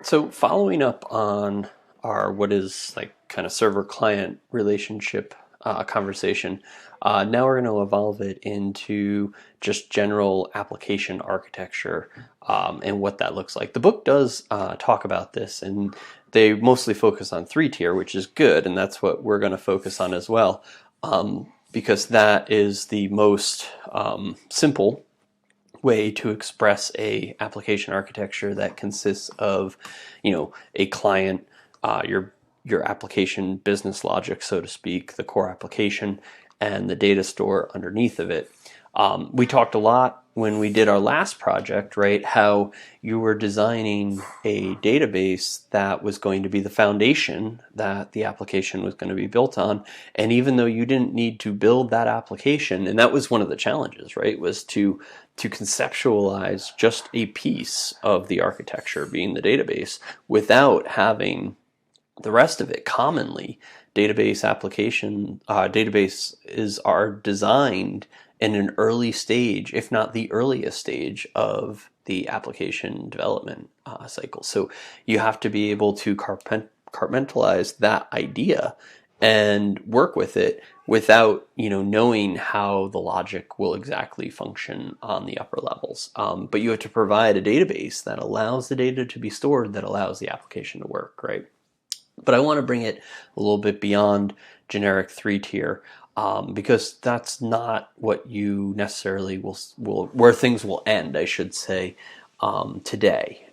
So following up on our what is like kind of server-client relationship conversation, now we're going to evolve it into just general application architecture and what that looks like. The book does talk about this, and they mostly focus on three-tier, which is good, and that's what we're going to focus on as well, because that is the most simple way to express a application architecture that consists of, a client, your application business logic, so to speak, the core application, and the data store underneath of it. We talked a lot when we did our last project, right? How you were designing a database that was going to be the foundation that the application was going to be built on. And even though you didn't need to build that application, and that was one of the challenges, right? Was to conceptualize just a piece of the architecture being the database without having the rest of it. Commonly, databases are designed in an early stage, if not the earliest stage of the application development cycle. So you have to be able to compartmentalize that idea and work with it without knowing how the logic will exactly function on the upper levels. But you have to provide a database that allows the data to be stored, that allows the application to work, right? But I want to bring it a little bit beyond generic three-tier, because that's not what you necessarily will where things will end, I should say, today.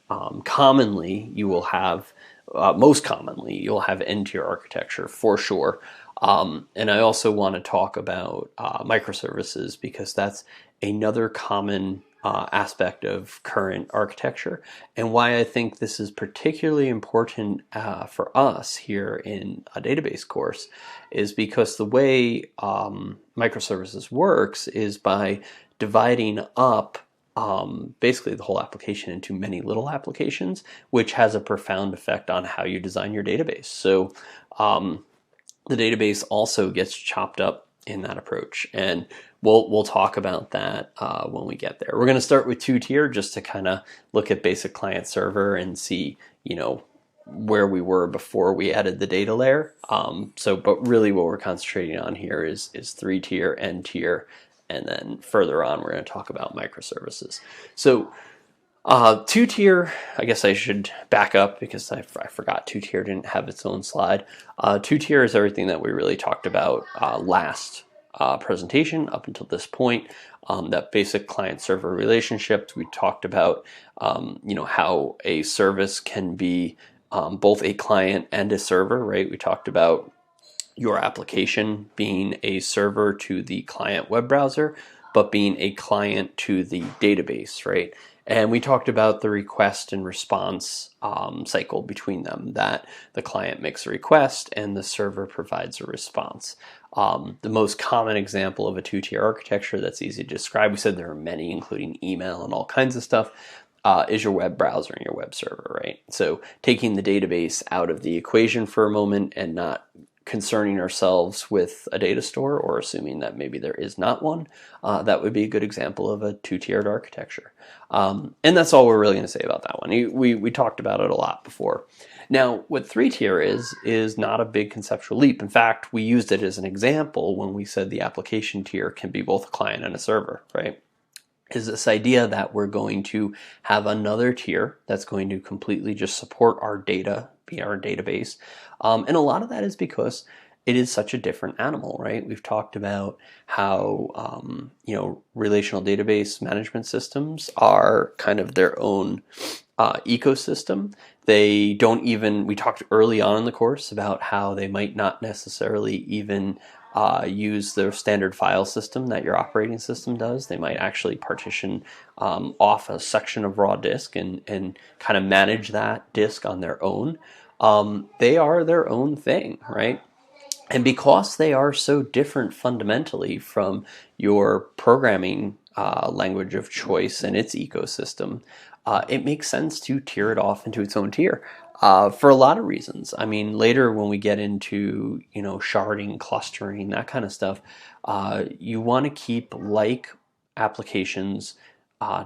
Commonly, you will have, most commonly, you'll have n-tier architecture for sure. And I also want to talk about microservices, because that's another common aspect of current architecture, and why I think this is particularly important for us here in a database course is because the way microservices works is by dividing up basically the whole application into many little applications, which has a profound effect on how you design your database. So the database also gets chopped up in that approach, and we'll talk about that when we get there. We're going to start with two-tier just to kind of look at basic client server and see where we were before we added the data layer. But really what we're concentrating on here is three-tier, n-tier, and then further on we're going to talk about microservices. So two-tier, I guess I should back up because I forgot two-tier didn't have its own slide. Two-tier is everything that we really talked about last presentation up until this point. That basic client-server relationships. We talked about how a service can be both a client and a server, right? We talked about your application being a server to the client web browser, but being a client to the database, right? And we talked about the request and response cycle between them, that the client makes a request and the server provides a response. The most common example of a two-tier architecture that's easy to describe, we said there are many, including email and all kinds of stuff, is your web browser and your web server, right? So taking the database out of the equation for a moment and not concerning ourselves with a data store or assuming that maybe there is not one, that would be a good example of a two-tiered architecture. And that's all we're really going to say about that one. We talked about it a lot before. Now, what three-tier is not a big conceptual leap. In fact, we used it as an example when we said the application tier can be both a client and a server, right? Is this idea that we're going to have another tier that's going to completely just support our data, be our database. And a lot of that is because it is such a different animal, right? We've talked about how, relational database management systems are kind of their own ecosystem. They don't even, we talked early on in the course about how they might not necessarily even use the standard file system that your operating system does. They might actually partition off a section of raw disk and kind of manage that disk on their own. They are their own thing, right? And because they are so different fundamentally from your programming language of choice and its ecosystem, it makes sense to tier it off into its own tier. For a lot of reasons. I mean, later when we get into, sharding, clustering, that kind of stuff, you want to keep like applications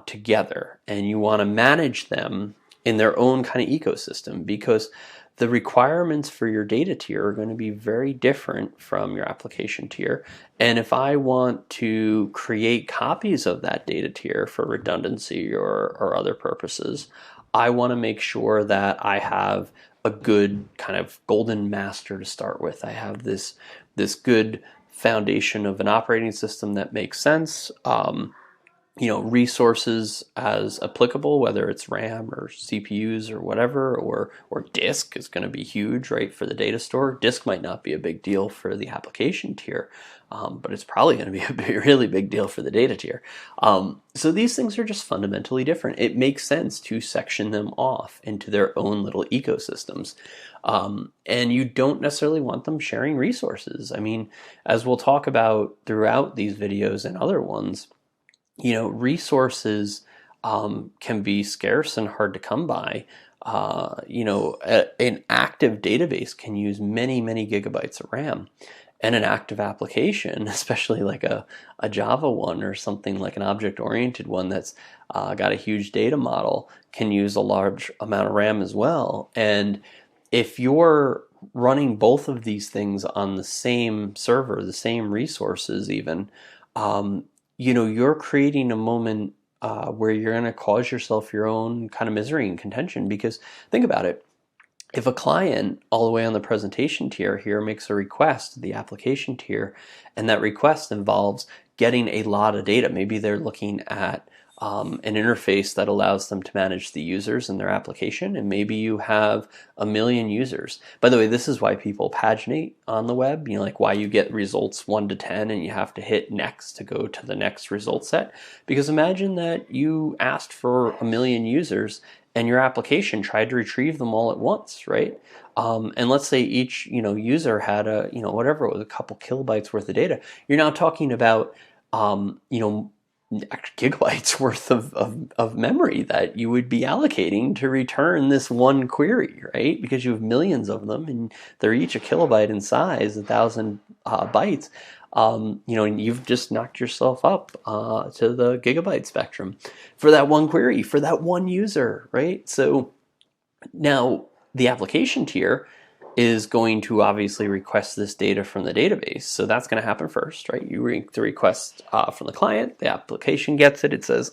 together, and you want to manage them in their own kind of ecosystem, because the requirements for your data tier are going to be very different from your application tier. And if I want to create copies of that data tier for redundancy or other purposes, I want to make sure that I have a good kind of golden master to start with. I have this good foundation of an operating system that makes sense. Resources as applicable, whether it's RAM or CPUs or whatever, or disk is going to be huge, right, for the data store. Disk might not be a big deal for the application tier, but it's probably going to be a really big deal for the data tier. So these things are just fundamentally different. It makes sense to section them off into their own little ecosystems. And you don't necessarily want them sharing resources. I mean, as we'll talk about throughout these videos and other ones, resources can be scarce and hard to come by. An active database can use many, many gigabytes of RAM, and an active application, especially like a Java one or something like an object-oriented one that's got a huge data model, can use a large amount of RAM as well. And if you're running both of these things on the same server, the same resources even, you're creating a moment where you're going to cause yourself your own kind of misery and contention. Because think about it. If a client all the way on the presentation tier here makes a request to the application tier, and that request involves getting a lot of data, maybe they're looking at an interface that allows them to manage the users in their application, and maybe you have 1 million users. By the way, this is why people paginate on the web, like why you get results 1 to 10 and you have to hit next to go to the next result set. Because imagine that you asked for 1 million users and your application tried to retrieve them all at once, right? And let's say each user had whatever it was, a couple kilobytes worth of data. You're now talking about gigabytes worth of memory that you would be allocating to return this one query, right? Because you have millions of them and they're each a kilobyte in size, 1,000 bytes. And you've just knocked yourself up to the gigabyte spectrum for that one query, for that one user, right? So now the application tier is going to obviously request this data from the database. So that's going to happen first, right? You make the request from the client, the application gets it, it says,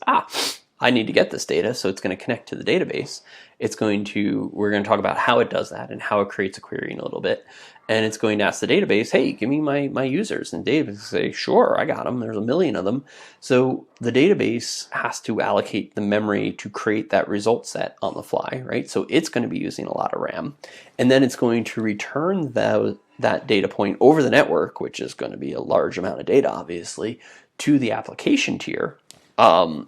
I need to get this data, so it's going to connect to the database. We're going to talk about how it does that and how it creates a query in a little bit. And it's going to ask the database, hey, give me my users. And the database will say, sure, I got them. There's 1 million of them. So the database has to allocate the memory to create that result set on the fly, right? So it's going to be using a lot of RAM. And then it's going to return that data point over the network, which is going to be a large amount of data, obviously, to the application tier.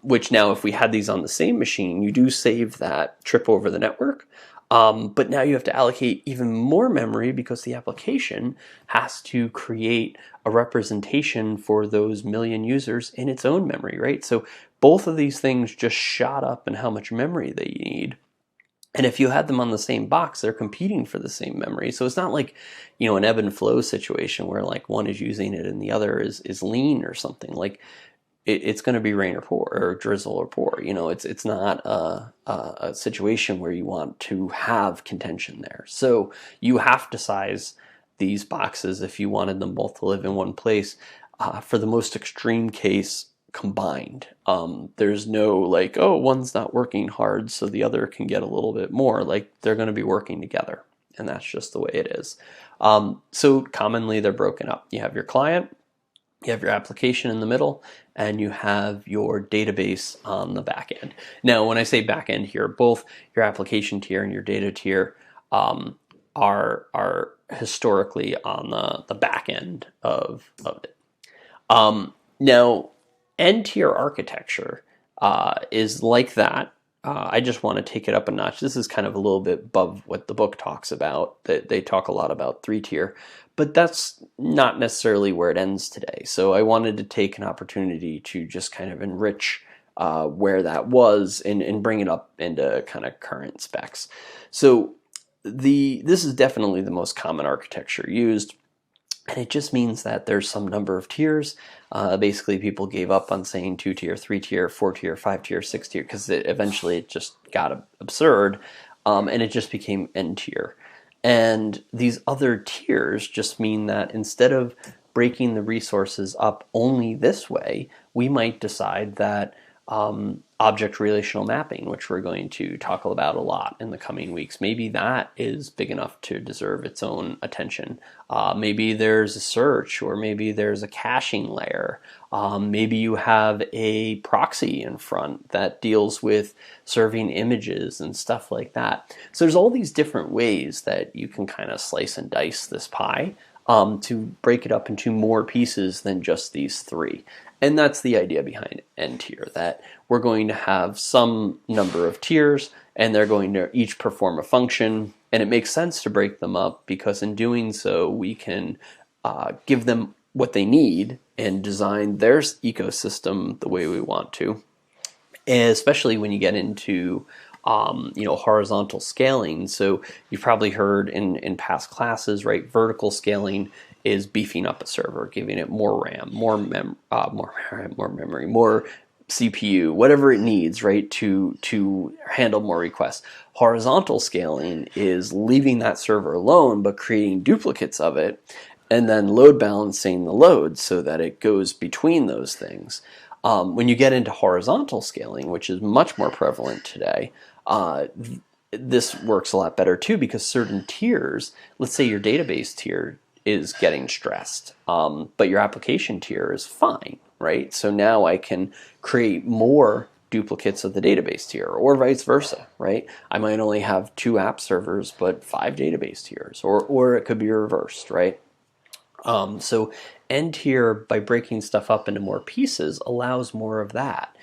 Which now, if we had these on the same machine, you do save that trip over the network. But now you have to allocate even more memory because the application has to create a representation for those 1 million users in its own memory, right? So both of these things just shot up in how much memory they need. And if you had them on the same box, they're competing for the same memory. So it's not like, an ebb and flow situation where like one is using it and the other is lean or something. Like it's going to be rain or pour or drizzle or pour. It's not a situation where you want to have contention there. So you have to size these boxes if you wanted them both to live in one place. For the most extreme case, combined. There's no like, oh, one's not working hard, so the other can get a little bit more. Like they're going to be working together, and that's just the way it is. So commonly they're broken up. You have your client, you have your application in the middle, and you have your database on the back end. Now, when I say back end here, both your application tier and your data tier are historically on the back end of it. Now, end tier architecture is like that. I just want to take it up a notch. This is kind of a little bit above what the book talks about. They talk a lot about 3-tier, but that's not necessarily where it ends today. So I wanted to take an opportunity to just kind of enrich where that was and bring it up into kind of current specs. So this is definitely the most common architecture used. And it just means that there's some number of tiers. Basically, people gave up on saying 2-tier, 3-tier, 4-tier, 5-tier, 6-tier, because eventually it just got absurd, and it just became n-tier. And these other tiers just mean that instead of breaking the resources up only this way, we might decide that object relational mapping, which we're going to talk about a lot in the coming weeks, maybe that is big enough to deserve its own attention. Maybe there's a search, or maybe there's a caching layer. Maybe you have a proxy in front that deals with serving images and stuff like that. So there's all these different ways that you can kind of slice and dice this pie to break it up into more pieces than just these three. And that's the idea behind n-tier, that we're going to have some number of tiers, and they're going to each perform a function. And it makes sense to break them up, because in doing so, we can give them what they need and design their ecosystem the way we want to. And especially when you get into horizontal scaling. So you've probably heard in past classes, right? Vertical scaling is beefing up a server, giving it more RAM, more memory, more CPU, whatever it needs, right, to handle more requests. Horizontal scaling is leaving that server alone, but creating duplicates of it, and then load balancing the load so that it goes between those things. When you get into horizontal scaling, which is much more prevalent today, this works a lot better too, because certain tiers, let's say your database tier is getting stressed, but your application tier is fine, right? So now I can create more duplicates of the database tier, or vice versa, right? I might only have 2 app servers, but 5 database tiers, or it could be reversed, right? So n-tier, by breaking stuff up into more pieces, allows more of that.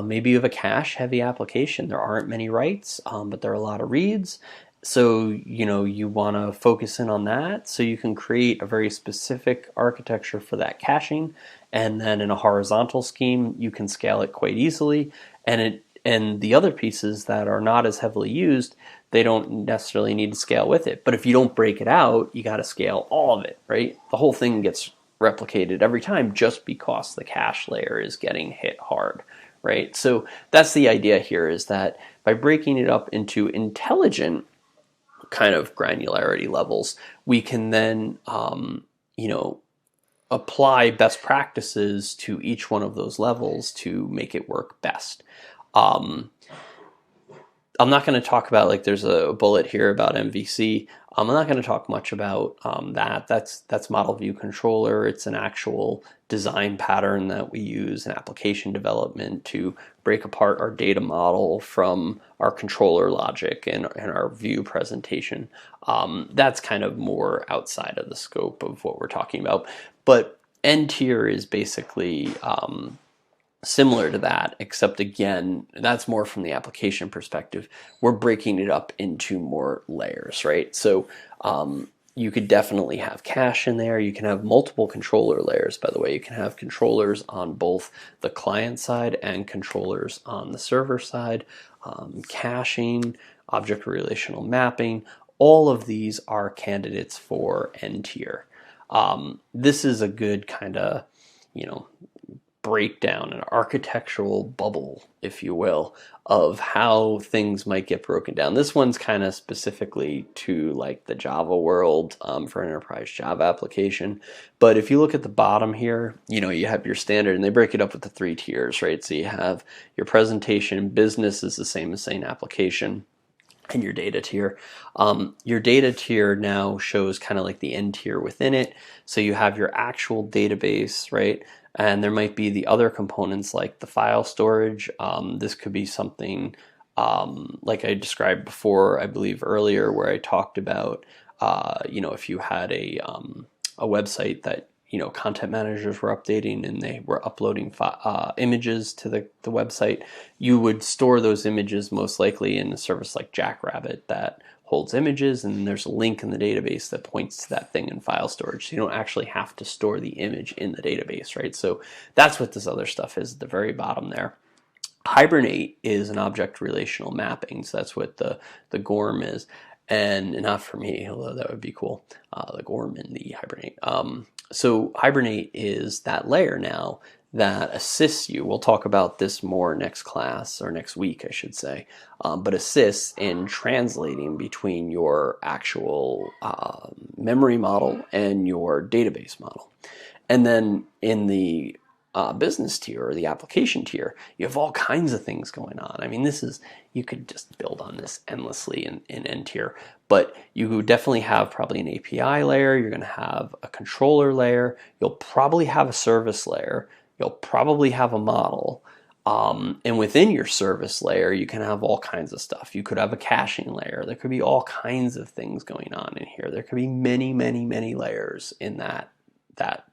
Maybe you have a cache-heavy application. There aren't many writes, but there are a lot of reads. So, you want to focus in on that, so you can create a very specific architecture for that caching. And then in a horizontal scheme, you can scale it quite easily. And the other pieces that are not as heavily used, they don't necessarily need to scale with it. But if you don't break it out, you got to scale all of it, right? The whole thing gets replicated every time, just because the cache layer is getting hit hard, right? So that's the idea here, is that by breaking it up into intelligent kind of granularity levels, we can then apply best practices to each one of those levels to make it work best. I'm not going to talk about, like, there's a bullet here about MVC. I'm not going to talk much about that. That's model view controller. It's an actual design pattern that we use in application development to break apart our data model from our controller logic and our view presentation. That's kind of more outside of the scope of what we're talking about. But n-tier is basically similar to that, except again, that's more from the application perspective. We're breaking it up into more layers, right? So you could definitely have cache in there. You can have multiple controller layers, by the way. You can have controllers on both the client side and controllers on the server side. Caching, object relational mapping, all of these are candidates for n-tier. This is a good kind of, breakdown, an architectural bubble, if you will, of how things might get broken down. This one's kind of specifically to like the Java world, for an enterprise Java application. But if you look at the bottom here, you have your standard, and they break it up with the 3 tiers, right? So you have your presentation. Business is the same as saying application. And your data tier. Your data tier now shows kind of like the n-tier within it. So you have your actual database, right? And there might be the other components like the file storage. This could be something like I described before, I believe earlier, where I talked about, if you had a website that content managers were updating and they were uploading images to the website, you would store those images most likely in a service like Jackrabbit that holds images, and there's a link in the database that points to that thing in file storage. So you don't actually have to store the image in the database, right? So that's what this other stuff is at the very bottom there. Hibernate is an object relational mapping, so that's what the GORM is. and not for me, although that would be cool, like Orman the Hibernate. So Hibernate is that layer now that assists you. We'll talk about this more next class, or next week, I should say, but assists in translating between your actual memory model and your database model. And then in the business tier, or the application tier, you have all kinds of things going on. I mean, you could just build on this endlessly in N tier, but you definitely have probably an API layer, you're going to have a controller layer, you'll probably have a service layer, you'll probably have a model, and within your service layer, you can have all kinds of stuff. You could have a caching layer. There could be all kinds of things going on in here. There could be many, many, many layers in that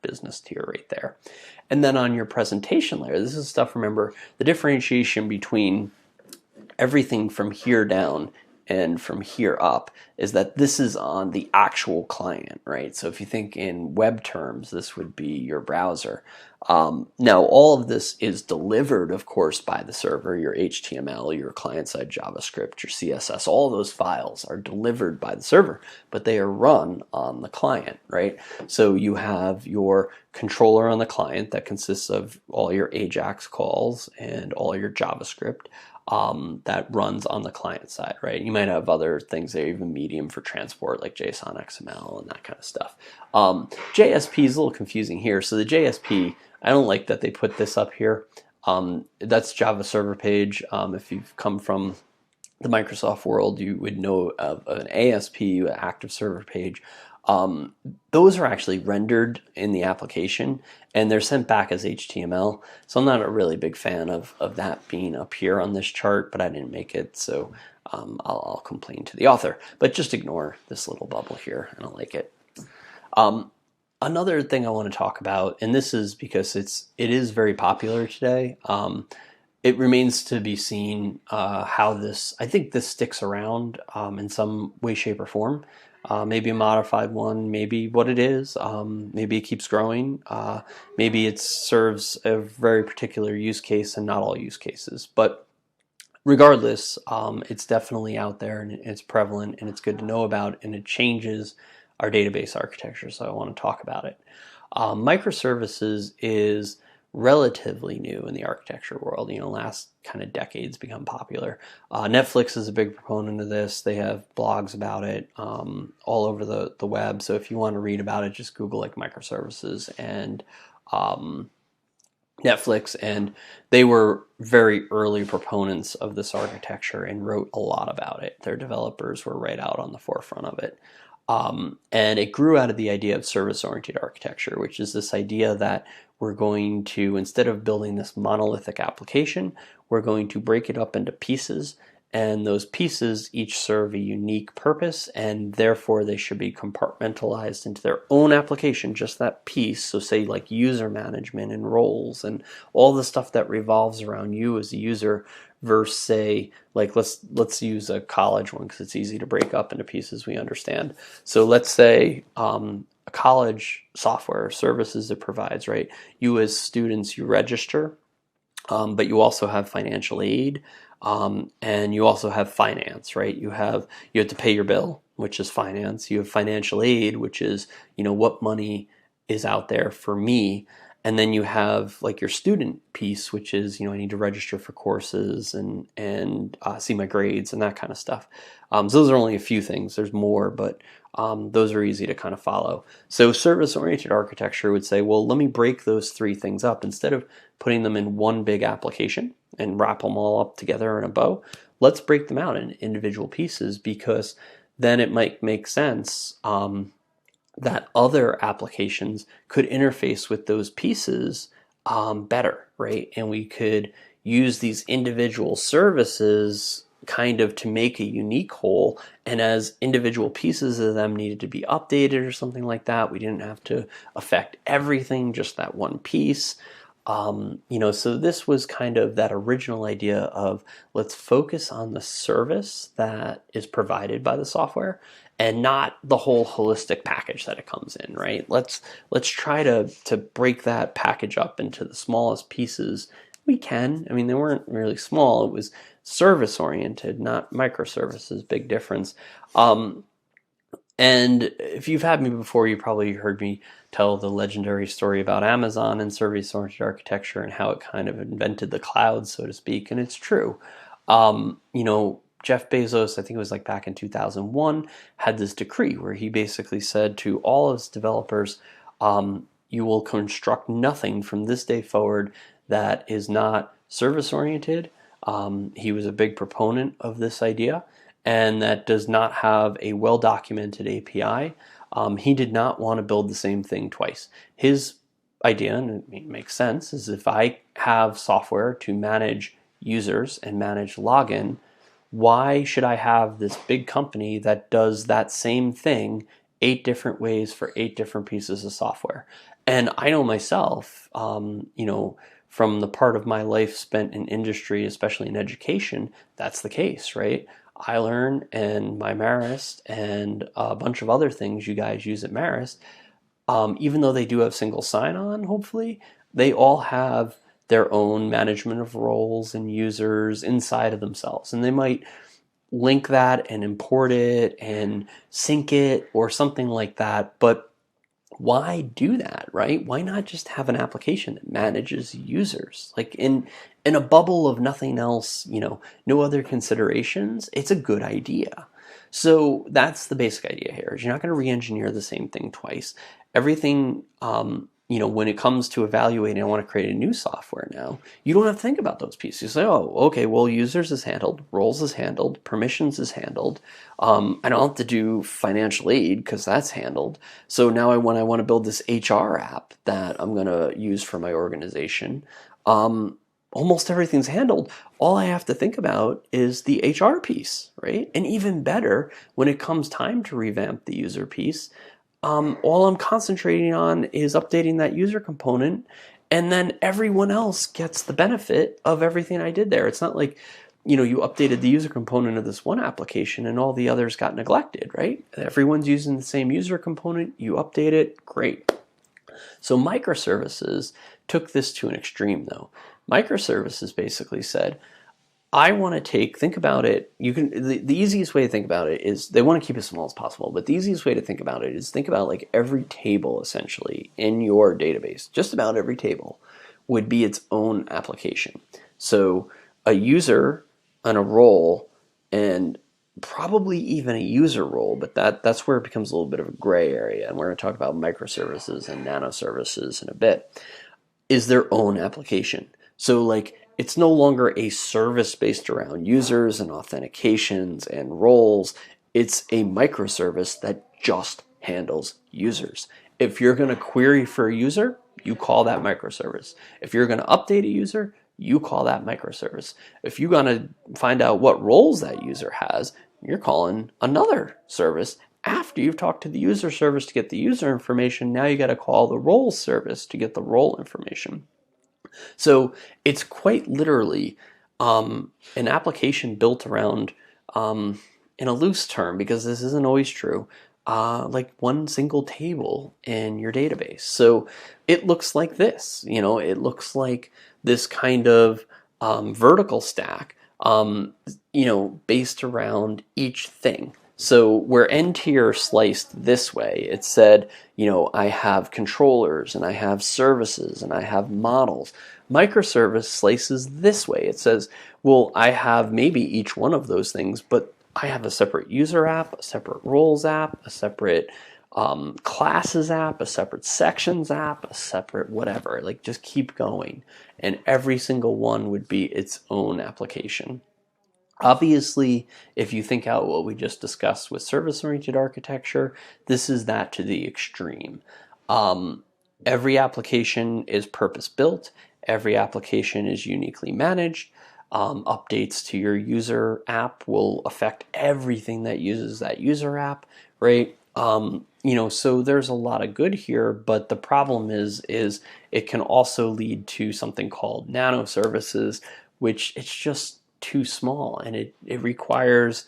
business tier right there. And then on your presentation layer, this is stuff, remember, the differentiation between everything from here down and from here up is that this is on the actual client, right? So if you think in web terms, this would be your browser. Now, all of this is delivered, of course, by the server. Your HTML, your client-side JavaScript, your CSS, all those files are delivered by the server, but they are run on the client, right? So you have your controller on the client that consists of all your AJAX calls and all your JavaScript. That runs on the client side, right? You might have other things that are even medium for transport, like JSON, XML, and that kind of stuff. JSP is a little confusing here. So the JSP, I don't like that they put this up here. That's Java server page. If you've come from the Microsoft world, you would know of an ASP, an active server page. Those are actually rendered in the application and they're sent back as HTML. So I'm not a really big fan of that being up here on this chart, but I didn't make it, so I'll complain to the author. But just ignore this little bubble here. I don't like it. Another thing I want to talk about, and this is because it is very popular today. It remains to be seen how I think this sticks around in some way, shape, or form. Maybe a modified one, maybe what it is, maybe it keeps growing, maybe it serves a very particular use case and not all use cases. But regardless, it's definitely out there and it's prevalent and it's good to know about, and it changes our database architecture, so I want to talk about it. Microservices is relatively new in the architecture world. Last kind of decades become popular. Netflix is a big proponent of this. They have blogs about it all over the web. So if you want to read about it, just Google like microservices and Netflix, and they were very early proponents of this architecture and wrote a lot about it. Their developers were right out on the forefront of it. And it grew out of the idea of service-oriented architecture, which is this idea that we're going to, instead of building this monolithic application, we're going to break it up into pieces, and those pieces each serve a unique purpose, and therefore they should be compartmentalized into their own application, just that piece. So say like user management and roles and all the stuff that revolves around you as a user, versus say, like let's use a college one because it's easy to break up into pieces we understand. So let's say a college software services it provides, right? You as students, you register, but you also have financial aid, and you also have finance, right? You have to pay your bill, which is finance. You have financial aid, which is, what money is out there for me. And then you have like your student piece, which is, I need to register for courses and see my grades and that kind of stuff. So those are only a few things. There's more, but those are easy to kind of follow. So service-oriented architecture would say, well, let me break those three things up. Instead of putting them in one big application and wrap them all up together in a bow, let's break them out in individual pieces, because then it might make sense that other applications could interface with those pieces better, right? And we could use these individual services kind of to make a unique whole, and as individual pieces of them needed to be updated or something like that, we didn't have to affect everything, just that one piece. So this was kind of that original idea of let's focus on the service that is provided by the software and not the whole holistic package that it comes in, right? Let's try to break that package up into the smallest pieces we can. I mean, they weren't really small. It was service-oriented, not microservices. Big difference. And if you've had me before, you probably heard me tell the legendary story about Amazon and service-oriented architecture and how it kind of invented the cloud, so to speak. And it's true. Jeff Bezos, I think it was like back in 2001, had this decree where he basically said to all of his developers, you will construct nothing from this day forward that is not service-oriented. He was a big proponent of this idea, and that does not have a well-documented API. He did not want to build the same thing twice. His idea, and it makes sense, is if I have software to manage users and manage login, why should I have this big company that does that same thing 8 different ways for 8 different pieces of software? And I know myself, from the part of my life spent in industry, especially in education, that's the case, right? iLearn and my Marist and a bunch of other things you guys use at Marist, even though they do have single sign-on, hopefully, they all have their own management of roles and users inside of themselves. And they might link that and import it and sync it or something like that. But why do that, right? Why not just have an application that manages users? Like in a bubble of nothing else, no other considerations, it's a good idea. So that's the basic idea here, is you're not going to re-engineer the same thing twice. Everything, when it comes to evaluating, I want to create a new software now, you don't have to think about those pieces. You say, oh, okay, well, users is handled, roles is handled, permissions is handled. I don't have to do financial aid because that's handled. So now when I want to build this HR app that I'm going to use for my organization, almost everything's handled. All I have to think about is the HR piece, right? And even better, when it comes time to revamp the user piece, all I'm concentrating on is updating that user component, and then everyone else gets the benefit of everything I did there. It's not like, you updated the user component of this one application and all the others got neglected, right? Everyone's using the same user component, you update it, great. So microservices took this to an extreme though. Microservices basically said, I want to think about it, the easiest way to think about it is, they want to keep it as small as possible, but the easiest way to think about it is think about like every table essentially in your database, just about every table would be its own application. So a user and a role, and probably even a user role, but that's where it becomes a little bit of a gray area, and we're going to talk about microservices and nanoservices in a bit, is their own application. So like, it's no longer a service based around users and authentications and roles. It's a microservice that just handles users. If you're going to query for a user, you call that microservice. If you're going to update a user, you call that microservice. If you're going to find out what roles that user has, you're calling another service. After you've talked to the user service to get the user information, now you got to call the role service to get the role information. So it's quite literally an application built around, in a loose term, because this isn't always true, like one single table in your database. So it looks like this, it looks like this kind of vertical stack, based around each thing. So where end tier sliced this way, it said, I have controllers and I have services and I have models. Microservice slices this way. It says, well, I have maybe each one of those things, but I have a separate user app, a separate roles app, a separate classes app, a separate sections app, a separate whatever. Like, just keep going. And every single one would be its own application. Obviously, if you think out what we just discussed with service-oriented architecture, this is that to the extreme. Every application is purpose-built. Every application is uniquely managed. Updates to your user app will affect everything that uses that user app, right? So there's a lot of good here, but the problem is it can also lead to something called nanoservices, which it's just too small, and it requires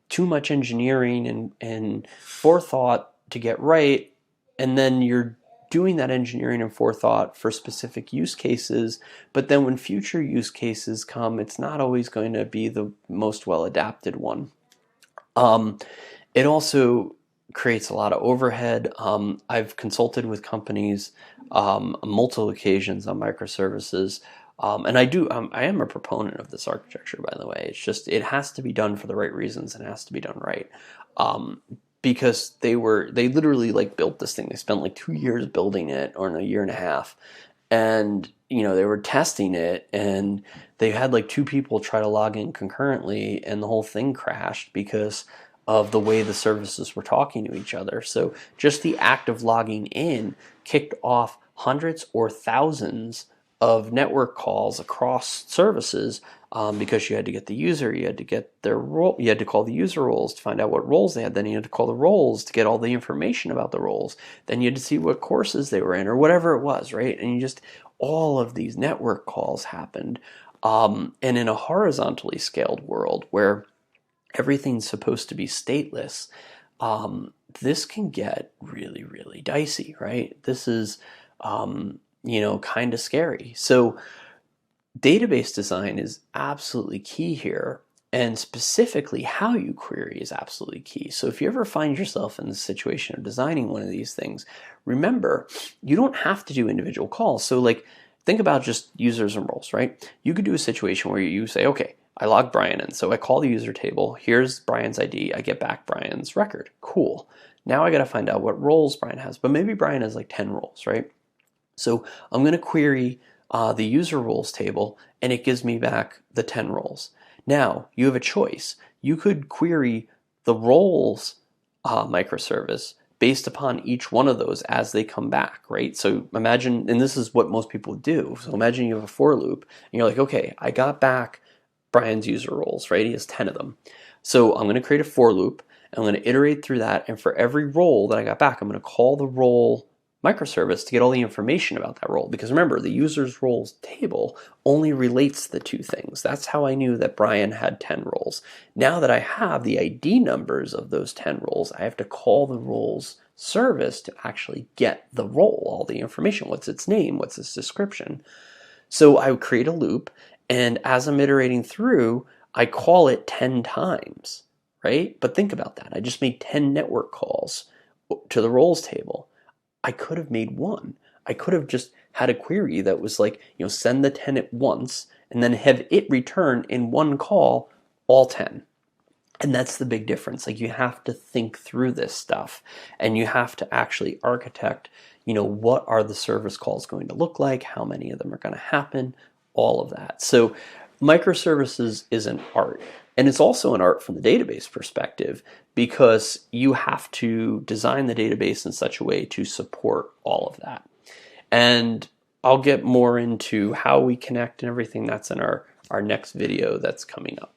too much engineering and forethought to get right, and then you're doing that engineering and forethought for specific use cases, but then when future use cases come, it's not always going to be the most well adapted one. It also creates a lot of overhead. I've consulted with companies multiple occasions on microservices, and I am a proponent of this architecture, by the way. It's just, it has to be done for the right reasons and it has to be done right. Because they literally like built this thing. They spent like 2 years building it, or a year and a half. And, you know, they were testing it and they had like 2 people try to log in concurrently and the whole thing crashed because of the way the services were talking to each other. So just the act of logging in kicked off hundreds or thousands of network calls across services, because you had to get the user, you had to get their role, you had to call the user roles to find out what roles they had, then you had to call the roles to get all the information about the roles, then you had to see what courses they were in or whatever it was, right? And you just, all of these network calls happened, and in a horizontally scaled world where everything's supposed to be stateless, this can get really, really dicey, right? This is, you know, kind of scary. So database design is absolutely key here, and specifically how you query is absolutely key. So if you ever find yourself in the situation of designing one of these things, remember, you don't have to do individual calls. So like, think about just users and roles, right? You could do a situation where you say, okay, I log Brian in, so I call the user table, here's Brian's ID, I get back Brian's record. Cool. Now I got to find out what roles Brian has, but maybe Brian has like 10 roles, right? So I'm going to query the user roles table, and it gives me back the 10 roles. Now you have a choice. You could query the roles microservice based upon each one of those as they come back, right? So imagine, and this is what most people do. So imagine you have a for loop, and you're like, okay, I got back Brian's user roles, right? He has 10 of them. So I'm going to create a for loop. I'm going to iterate through that. And for every role that I got back, I'm going to call the role microservice to get all the information about that role. Because remember, the user's roles table only relates the 2 things. That's how I knew that Brian had 10 roles. Now that I have the ID numbers of those 10 roles, I have to call the roles service to actually get the role, all the information. What's its name? What's its description? So I would create a loop. And as I'm iterating through, I call it 10 times, right? But think about that. I just made 10 network calls to the roles table. I could have made 1. I could have just had a query that was like, you know, send the 10 at once and then have it return in 1 call all 10. And that's the big difference. Like, you have to think through this stuff, and you have to actually architect, you know, what are the service calls going to look like? How many of them are going to happen? All of that. So microservices is an art, and it's also an art from the database perspective, because you have to design the database in such a way to support all of that. And I'll get more into how we connect and everything. That's in our next video that's coming up.